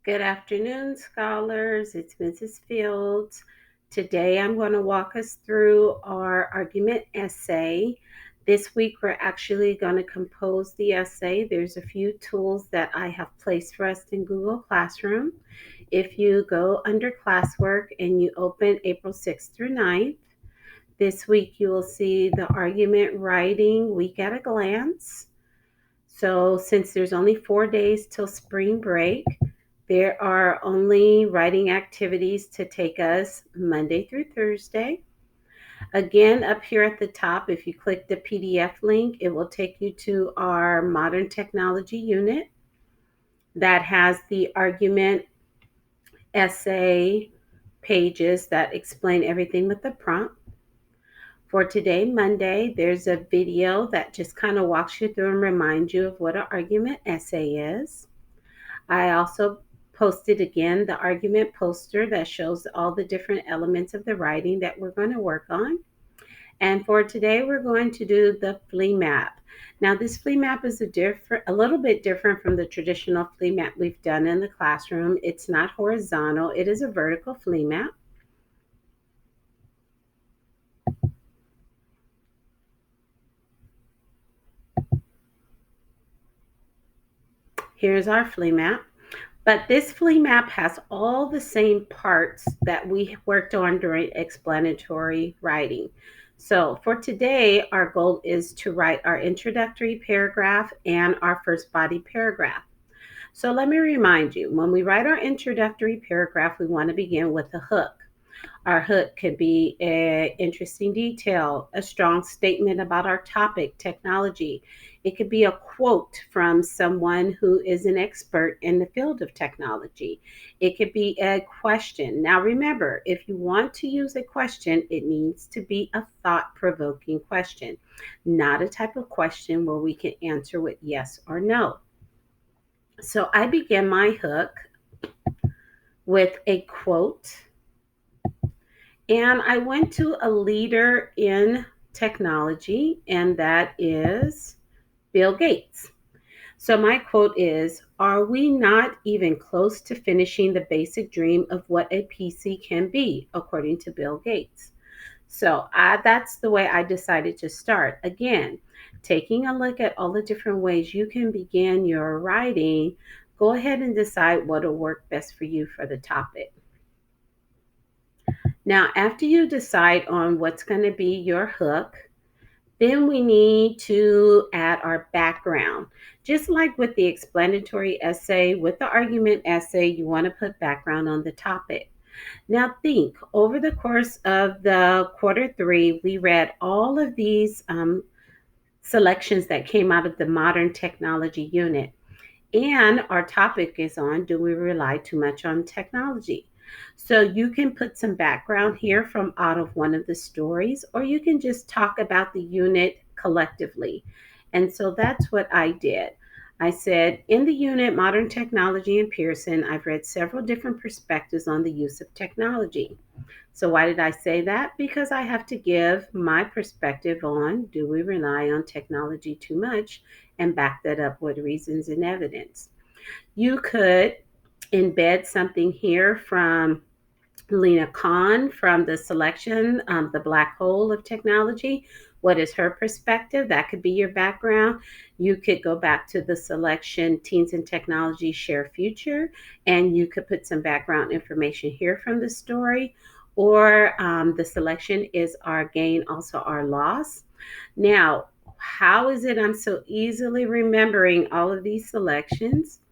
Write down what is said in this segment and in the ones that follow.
Good afternoon, scholars. It's Mrs. Fields. Today I'm going to walk us through our argument essay. This week we're actually going to compose the essay. There's a few tools that I have placed for us in Google Classroom. If you go under classwork and you open April 6th through 9th, this week you will see the argument writing week at a glance. So, since there's only 4 days till spring break, there are only writing activities to take us Monday through Thursday. Again, up here at the top, if you click the PDF link, it will take you to our modern technology unit that has the argument essay pages that explain everything with the prompt. For today, Monday, there's a video that just kind of walks you through and reminds you of what an argument essay is. I also posted again the argument poster that shows all the different elements of the writing that we're going to work on. And for today, we're going to do the flea map. Now, this flea map is a little bit different from the traditional flea map we've done in the classroom. It's not horizontal, it is a vertical flea map. Here's our flea map. But this flea map has all the same parts that we worked on during explanatory writing. So for today, our goal is to write our introductory paragraph and our first body paragraph. So let me remind you, when we write our introductory paragraph, we want to begin with a hook. Our hook could be an interesting detail, a strong statement about our topic, technology. It could be a quote from someone who is an expert in the field of technology. It could be a question. Now, remember, if you want to use a question, it needs to be a thought provoking question, not a type of question where we can answer with yes or no. So I begin my hook with a quote. And I went to a leader in technology, and that is Bill Gates. So my quote is, "Are we not even close to finishing the basic dream of what a PC can be, according to Bill Gates?" So that's the way I decided to start. Again, taking a look at all the different ways you can begin your writing, go ahead and decide what will work best for you for the topic. Now, after you decide on what's going to be your hook, then we need to add our background. Just like with the explanatory essay, with the argument essay, you want to put background on the topic. Now, think over the course of the quarter three, we read all of these selections that came out of the modern technology unit. And our topic is on, do we rely too much on technology? So you can put some background here from out of one of the stories, or you can just talk about the unit collectively. And so that's what I did. I said, in the unit Modern Technology in Pearson, I've read several different perspectives on the use of technology. So why did I say that? Because I have to give my perspective on, do we rely on technology too much, and back that up with reasons and evidence. You could embed something here from Lena Kahn from the selection, The Black Hole of Technology. What is her perspective? That could be your background. You could go back to the selection, Teens and Technology Share Future, and you could put some background information here from the story. Or the selection is Our Gain, Also Our Loss. Now, how is it I'm so easily remembering all of these selections?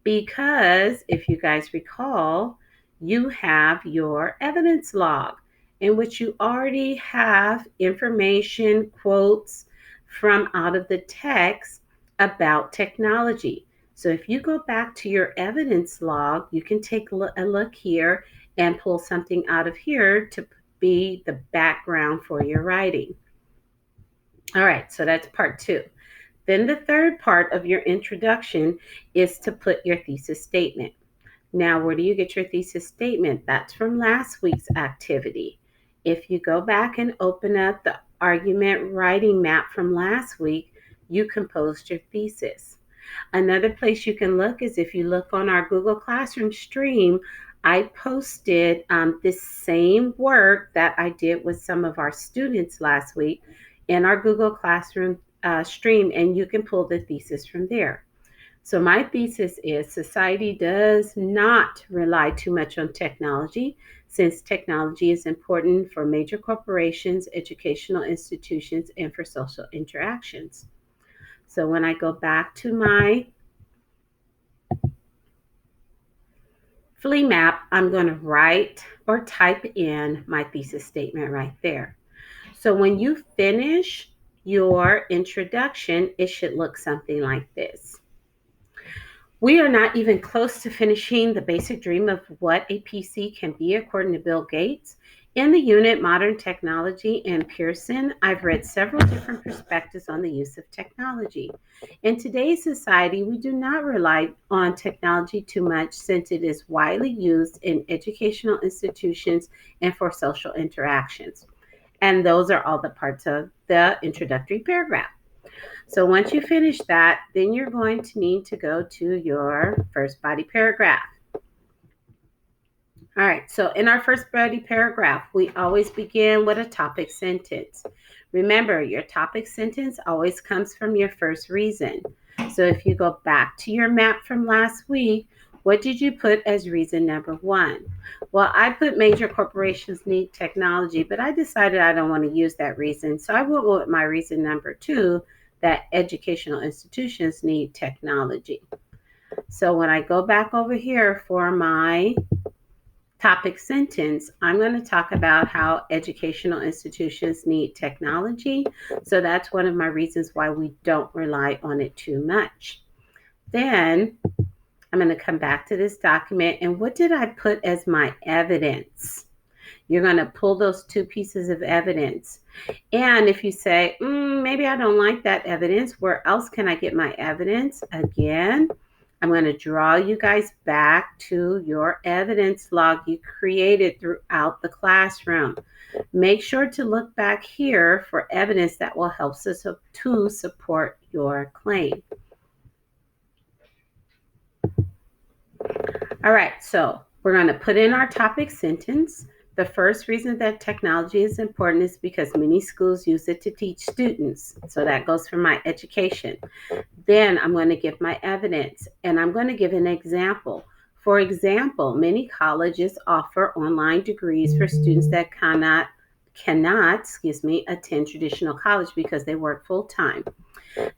Because if you guys recall, you have your evidence log in which you already have information, quotes from out of the text about technology. So if you go back to your evidence log, you can take a look here and pull something out of here to be the background for your writing. All right, so that's part two. Then the third part of your introduction is to put your thesis statement. Now, where do you get your thesis statement? That's from last week's activity. If you go back and open up the argument writing map from last week, you composed your thesis. Another place you can look is if you look on our Google Classroom stream. I posted this same work that I did with some of our students last week in our Google Classroom stream, and you can pull the thesis from there. So, my thesis is society does not rely too much on technology, since technology is important for major corporations, educational institutions, and for social interactions. So, when I go back to my flea map, I'm going to write or type in my thesis statement right there. So, when you finish your introduction, it should look something like this. We are not even close to finishing the basic dream of what a PC can be, according to Bill Gates. In the unit Modern Technology and Pearson, I've read several different perspectives on the use of technology. In today's society, we do not rely on technology too much since it is widely used in educational institutions and for social interactions. And those are all the parts of the introductory paragraph. So once you finish that, then you're going to need to go to your first body paragraph. All right, so in our first body paragraph, we always begin with a topic sentence. Remember, your topic sentence always comes from your first reason. So if you go back to your map from last week, what did you put as reason number one? Well, I put major corporations need technology, but I decided I don't want to use that reason. So I went with my reason number two, that educational institutions need technology. So when I go back over here for my topic sentence, I'm going to talk about how educational institutions need technology. So that's one of my reasons why we don't rely on it too much. Then I'm going to come back to this document, and what did I put as my evidence? You're going to pull those two pieces of evidence. And if you say, maybe I don't like that evidence, where else can I get my evidence? Again, I'm going to draw you guys back to your evidence log you created throughout the classroom. Make sure to look back here for evidence that will help us to support your claim. All right, so we're going to put in our topic sentence. The first reason that technology is important is because many schools use it to teach students. So that goes for my education. Then I'm going to give my evidence, and I'm going to give an example. For example, many colleges offer online degrees for students that cannot attend traditional college because they work full time.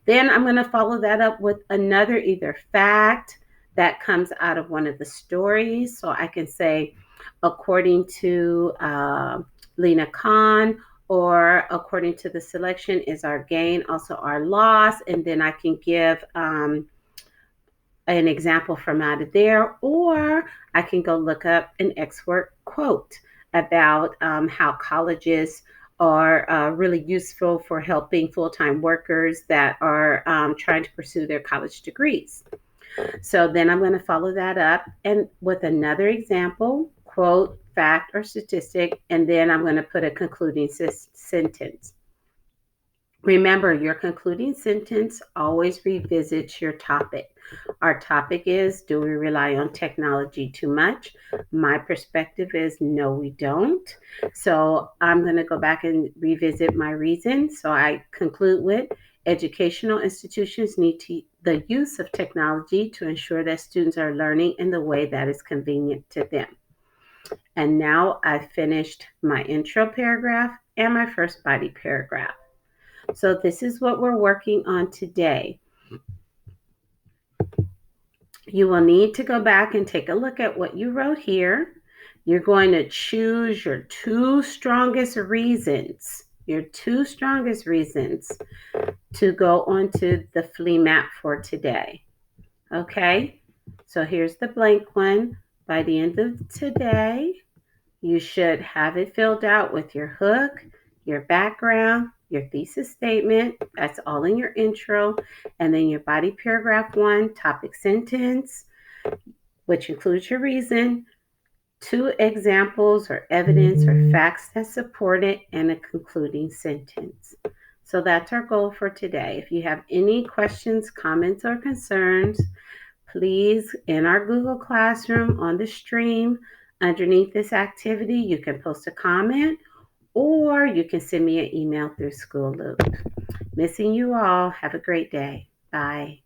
Then I'm going to follow that up with another either fact that comes out of one of the stories. So I can say, according to Lena Khan, or according to the selection is our gain, also our loss. And then I can give an example from out of there, or I can go look up an expert quote about how colleges are really useful for helping full-time workers that are trying to pursue their college degrees. So then I'm going to follow that up and with another example, quote, fact, or statistic, and then I'm going to put a concluding sentence. Remember, your concluding sentence always revisits your topic. Our topic is, do we rely on technology too much? My perspective is, no, we don't. So I'm going to go back and revisit my reason. So I conclude with, educational institutions need the use of technology to ensure that students are learning in the way that is convenient to them. And now I've finished my intro paragraph and my first body paragraph. So this is what we're working on today. You will need to go back and take a look at what you wrote here. You're going to choose your two strongest reasons to go onto the flea map for today. Okay, so here's the blank one. By the end of today, you should have it filled out with your hook, your background, your thesis statement. That's all in your intro. And then your body paragraph one, topic sentence, which includes your reason, two examples or evidence or facts that support it, and a concluding sentence. So that's our goal for today. If you have any questions, comments, or concerns, please, in our Google Classroom on the stream, underneath this activity, you can post a comment or you can send me an email through School Loop. Missing you all. Have a great day. Bye.